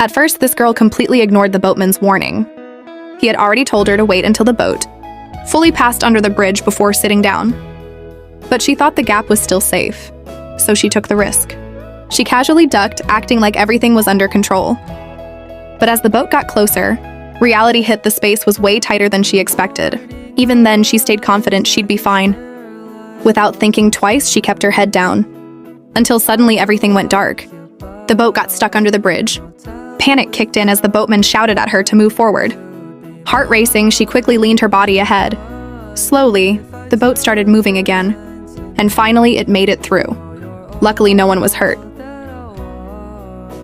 At first, this girl completely ignored the boatman's warning. He had already told her to wait until the boat fully passed under the bridge before sitting down. But she thought the gap was still safe, so she took the risk. She casually ducked, acting like everything was under control. But as the boat got closer, reality hit. The space was way tighter than she expected. Even then, she stayed confident she'd be fine. Without thinking twice, she kept her head down, until suddenly everything went dark. The boat got stuck under the bridge. Panic kicked in as the boatman shouted at her to move forward. Heart racing, she quickly leaned her body ahead. Slowly, the boat started moving again, and finally it made it through. Luckily, no one was hurt.